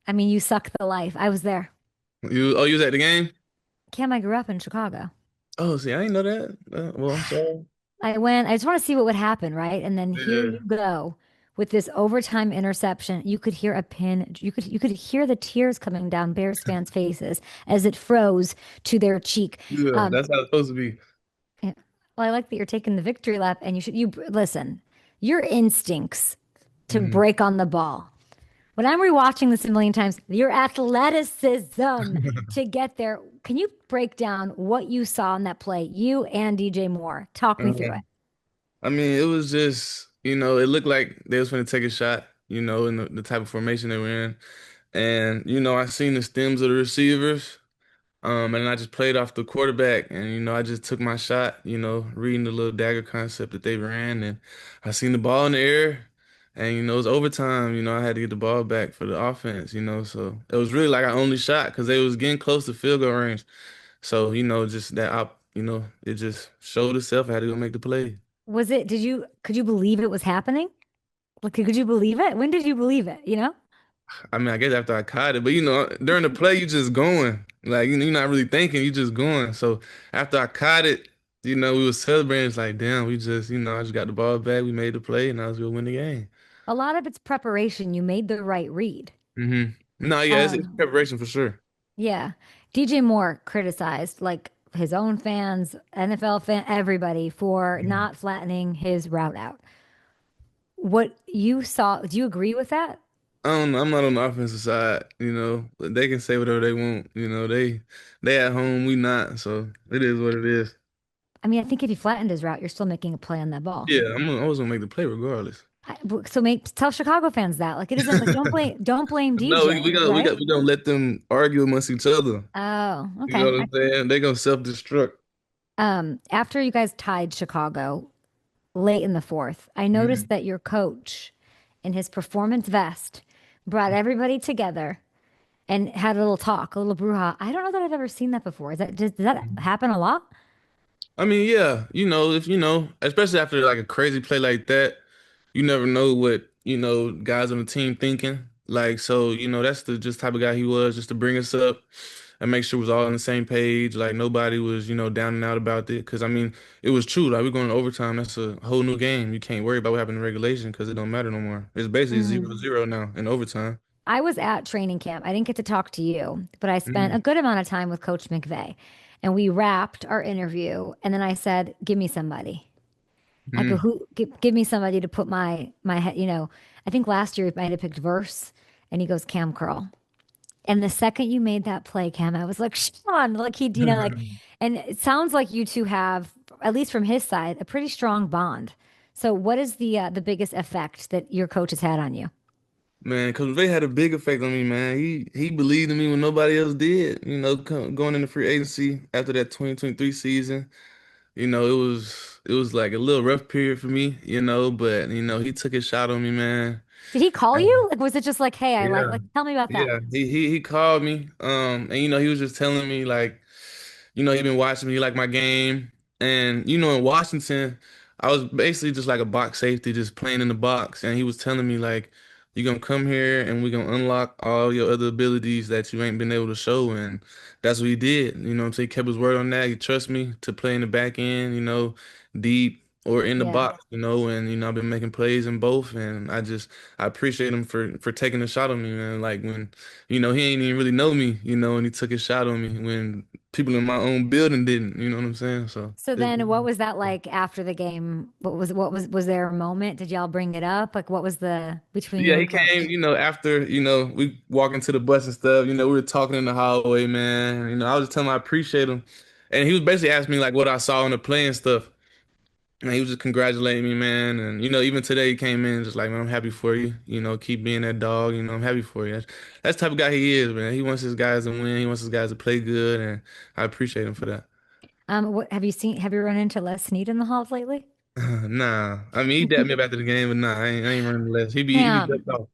I mean, you suck the life. I was there. You was at the game? Cam, I grew up in Chicago. Oh, see, I didn't know that. Well, I'm sorry. I went, I just want to see what would happen, right? And then here you Yeah. go with this overtime interception. You could hear a pin, you could hear the tears coming down Bears fans' faces as it froze to their cheek. Yeah, Um, that's how it's supposed to be. yeah. Well, I like that you're taking the victory lap and you listen, your instincts to Mhm. break on the ball. When I'm rewatching this a million times, your athleticism to get there. Can you break down what you saw in that play? You and DJ Moore. Talk me through it. I mean, it was just, it looked like they was going to take a shot, in the type of formation they were in. And, I seen the stems of the receivers. And I just played off the quarterback and, I just took my shot, reading the little dagger concept that they ran. And I seen the ball in the air and, it was overtime, I had to get the ball back for the offense, so it was really like I only shot because they was getting close to field goal range. So, just that, it just showed itself. I had to go make the play. Could you believe it was happening? Like, could you believe it? When did you believe it? You know? I mean, I guess after I caught it, but during the play, you just going. Like, you're not really thinking, you just going. So after I caught it, we was celebrating. It's like, damn, we just, I just got the ball back. We made the play, and I was gonna win the game. A lot of it's preparation. You made the right read. hmm No, yeah, it's Um, preparation for sure. yeah. DJ Moore criticized like his own fans, NFL fan, everybody for Mhm. not flattening his route out. What you saw, do you agree with that? I don't know. I'm not on the offensive side. But they can say whatever they want. They at home, we not. So it is what it is. I mean, I think if he flattened his route, you're still making a play on that ball. Yeah, I was gonna make the play regardless. So make tell Chicago fans that. Like it isn't like don't blame No, we DJ, gonna we right? got we gonna let them argue amongst each other. Oh, You know okay. what I'm saying? They gonna self-destruct. After you guys tied Chicago late in the fourth, I noticed Mhm. that your coach in his performance vest brought everybody together and had a little talk, a little brouhaha. I don't know that I've ever seen that before. Does that happen a lot? I mean, yeah, if especially after like a crazy play like that, you never know what, guys on the team thinking. Like, so, that's the just type of guy he was, just to bring us up and make sure we was all on the same page. Like nobody was, down and out about it. Cause I mean, it was true. Like we're going to overtime. That's a whole new game. You can't worry about what happened in regulation because it don't matter no more. It's basically zero Mhm. zero now in overtime. I was at training camp. I didn't get to talk to you, but I spent a Mhm. good amount of time with Coach McVay. And we wrapped our interview. And then I said, give me somebody. I go, Mhm. give me somebody to put my head, I think last year we might have picked Verse. And he goes, Cam Curl. And the second you made that play, Cam, I was like, Sean, like and it sounds like you two have, at least from his side, a pretty strong bond. So what is the biggest effect that your coach has had on you? Man, because they had a big effect on me, man. He believed in me when nobody else did. Going into free agency after that 2023 season, it was like a little rough period for me, but he took his shot on me, man. Did he call Um, you? Like, was it just like, hey, I Yeah, tell me about that? yeah. He called me, and he was just telling me like, he been watching me, like my game, and in Washington, I was basically just like a box safety, just playing in the box, and he was telling me like, you're gonna come here and we're gonna unlock all your other abilities that you ain't been able to show, and that's what he did. What I'm saying? He kept his word on that. He trusts me to play in the back end, deep or in the Yeah. box, and I've been making plays in both, and I appreciate him for taking a shot on me, man. Like when, he ain't even really know me, and he took a shot on me when people in my own building didn't, you know what I'm saying? So So then what was that like after the game? Was there a moment? Did y'all bring it up? Like what was the between yeah, you he and came, coach? after, we walk into the bus and stuff, we were talking in the hallway, man. I was just telling him I appreciate him. And he was basically asking me like what I saw in the play and stuff. And he was just congratulating me, man. And even today he came in just like, man, I'm happy for you. Keep being that dog. I'm happy for you. That's the type of guy he is, man. He wants his guys to win. He wants his guys to play good, and I appreciate him for that. What have you run into Les Snead in the halls lately? Nah, I mean he dapped me up after the game, but nah, I ain't running the list. He be Cam, ducked off.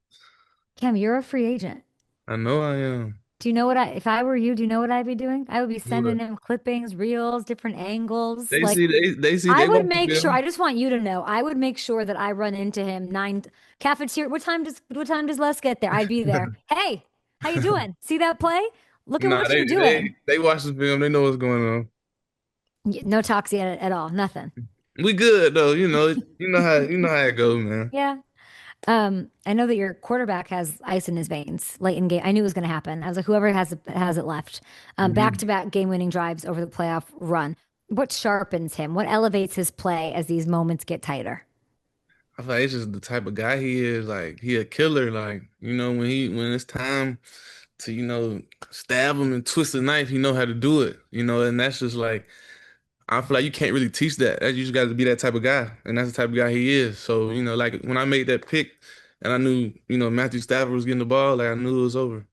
Cam, you're a free agent. I know I am. Do you know if I were you, do you know what I'd be doing? I would be sending What? him clippings, reels, different angles. They Like see they I would watch the make sure, film. I just want you to know, I would make sure that I run into him cafeteria. What time does Les get there? I'd be there. Hey, How you doing? See that play? Look at Nah, what you're they doing. they they watch the film. They know what's going on. No toxie at all. Nothing. We good though. You know how it goes, man. Yeah. I know that your quarterback has ice in his veins late in game. I knew it was going to happen. I was like, whoever has it left. Hmm. Back-to-back game-winning drives over the playoff run. What sharpens him? What elevates his play as these moments get tighter? I feel like it's just the type of guy he is. Like he a killer. Like when it's time to stab him and twist the knife, he know how to do it. And that's just like I feel like you can't really teach that. You just got to be that type of guy, and that's the type of guy he is. So like when I made that pick, and I knew Matthew Stafford was getting the ball, like I knew it was over.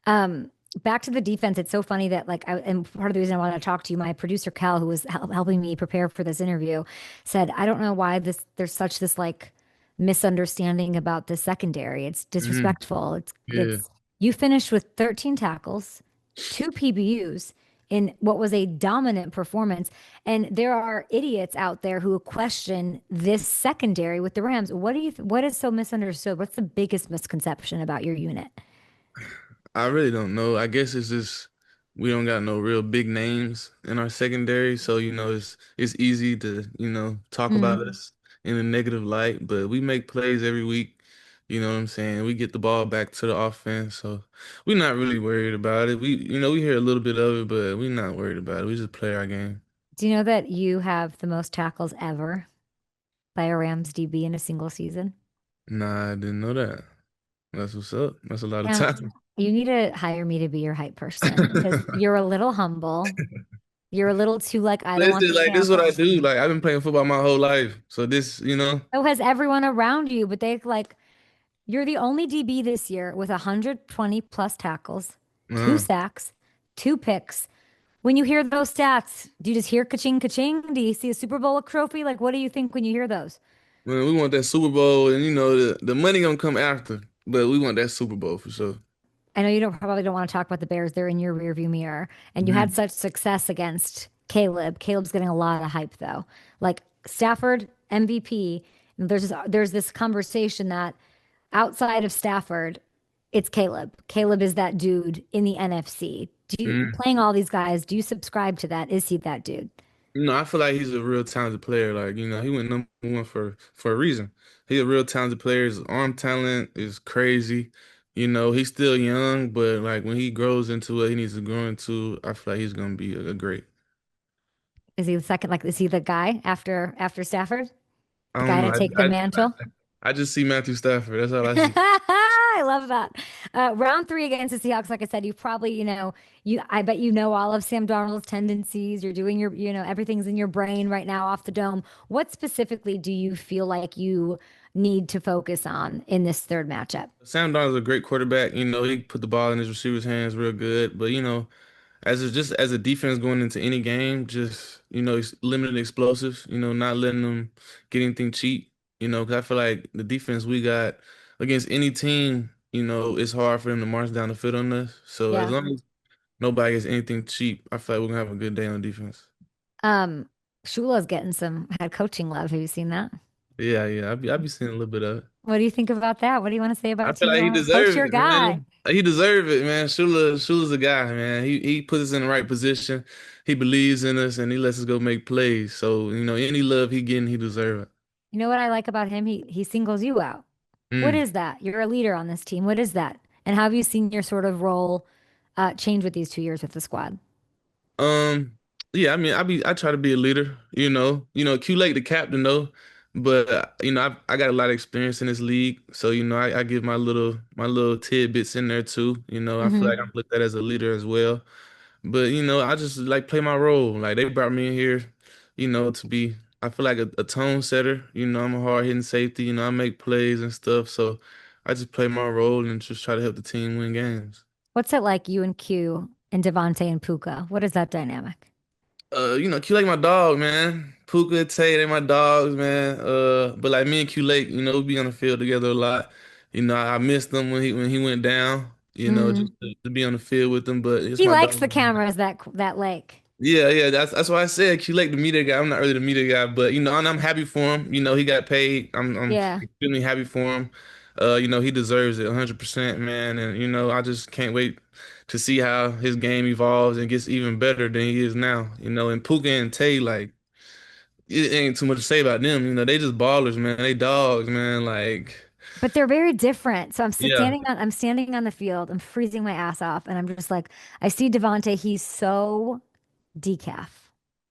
Um, Back to the defense. It's so funny that and part of the reason I wanted to talk to you, my producer Cal, who was helping me prepare for this interview, said, I don't know why there's such this like misunderstanding about the secondary. It's Hmm. disrespectful. Yeah. You finished with 13 tackles, two PBUs in what was a dominant performance. And there are idiots out there who question this secondary with the Rams. What is so misunderstood? What's the biggest misconception about your unit? I really don't know. I guess it's just we don't got no real big names in our secondary, so it's easy to talk about Mm. us in a negative light. But we make plays every week. You know what I'm saying? We get the ball back to the offense, so we're not really worried about it. We hear a little bit of it, but we're not worried about it. We just play our game. Do you know that you have the most tackles ever by a Rams DB in a single season? Nah, I didn't know that. That's what's up. That's a lot of Now, time. you need to hire me to be your hype person because you're a little humble. You're a little too like, I don't It's want just the like this is what I camera. do. Like I've been playing football my whole life, so this. So has everyone around you, but you're the only DB this year with 120 plus tackles, two Uh, sacks, two picks. When you hear those stats, do you just hear ka-ching, ka-ching? Do you see a Super Bowl trophy? Like, what do you think when you hear those? Man, we want that Super Bowl, and the money gonna come after, but we want that Super Bowl for sure. I know you don't probably don't want to talk about the Bears. They're in your rearview mirror. And you had Hmm. such success against Caleb. Caleb's getting a lot of hype though. Like Stafford, MVP. There's this conversation that outside of Stafford, it's Caleb. Caleb is that dude in the NFC. Do you Hmm. playing all these guys, do you subscribe to that? Is he that dude? I feel like he's a real talented player. Like he went number 1 for a reason. He's a real talented player. His arm talent is crazy. He's still young, but like when he grows into what he needs to grow into, I feel like he's gonna be a great. Is he the second, like, is he the guy after Stafford? I The don't guy know. to take the mantle? I just see Matthew Stafford. That's all I see. I love that. Round three against the Seahawks, like I said, you probably, I bet you know all of Sam Darnold's tendencies. You're doing everything's in your brain right now off the dome. What specifically do you feel like you need to focus on in this third matchup? Sam Darnold's a great quarterback. He put the ball in his receivers' hands real good. But as a defense going into any game, just limiting explosives. Not letting them get anything cheap. Because I feel like the defense we got against any team, it's hard for them to march down the field on us. So as Yeah. long as nobody gets anything cheap, I feel like we're gonna have a good day on defense. Um, Shula's getting some head coaching love. Have you seen that? Yeah, yeah. I be seeing a little bit of it. What do you think about that? What do you want to say I about feel like he coach deserves your it, guy? man. He deserves it, man. Shula's a guy, man. He puts us in the right position. He believes in us and he lets us go make plays. So, any love he getting, he deserves it. You know what I like about him? He singles you out. What Mm. is that? You're a leader on this team. What is that? And how have you seen your sort of role change with these 2 years with the squad? Um, yeah, I mean, I try to be a leader, Q-Lake the captain though, but I got a lot of experience in this league, so I give my little tidbits in there too. I feel like Hmm. I'm looked at as a leader as well. But I just like play my role. Like they brought me in here, to be I feel like a tone setter. I'm a hard hitting safety, I make plays and stuff. So I just play my role and just try to help the team win games. What's it like, you and Q and Devontae and Puka? What is that dynamic? Q Lake my dog, man. Puka, Tay, they my dogs, man. But like me and Q Lake, we be on the field together a lot. I missed him when he went down, Mm. just to be on the field with him. But it's He my likes dog. the cameras, that lake. Yeah, yeah, that's why I said Q Lake the media guy. I'm not really the media guy, but and I'm happy for him. He got paid. I'm Yeah. extremely happy for him. He deserves it 100%, man. And I just can't wait to see how his game evolves and gets even better than he is now. And Puka and Tay, like, it ain't too much to say about them. They just ballers, man. They dogs, man. Like, But they're very different. So yeah. I'm standing on the field, I'm freezing my ass off, and I'm just like, I see Devontae, he's so decaf.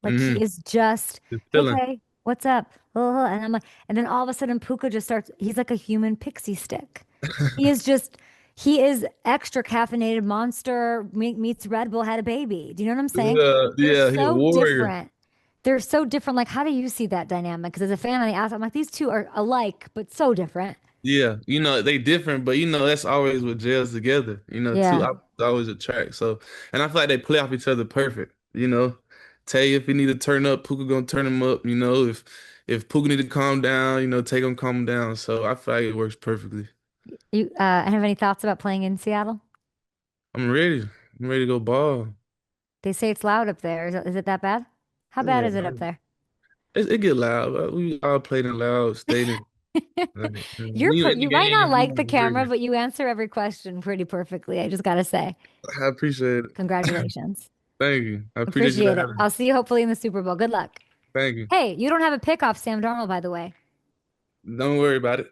Like he Mm-hmm. is just, Just hey chilling. Tay, what's up? Oh, and I'm like, and then all of a sudden Puka just starts, he's like a human pixie stick. He is just, he is extra caffeinated monster meets Red Bull had a baby. Do you know what I'm saying? Yeah, They're yeah, he a so warrior. different. They're so different. Like, how do you see that dynamic? Because as a fan on the outside, I'm like, these two are alike, but so different. Yeah, they different, but that's always what gels together. Two Yeah. opposites always attract. So, and I feel like they play off each other perfect. Tay, if he need to turn up, Puka gonna turn him up. If Puka need to calm down, Tay gonna calm him down. So I feel like it works perfectly. You have any thoughts about playing in Seattle? I'm ready. I'm ready to go ball. They say it's loud up there. Is it that bad? How bad Yeah, is it up there? it get loud. We all played in loud stadium. When you at the You might not game, like the you camera, ready. but you answer every question pretty perfectly. I just gotta say, I appreciate it. congratulations. Thank you. I appreciate you Appreciate it. having me. I'll see you hopefully in the Super Bowl. Good luck. Thank you. Hey, you don't have a pick off Sam Darnold, by the way. Don't worry about it.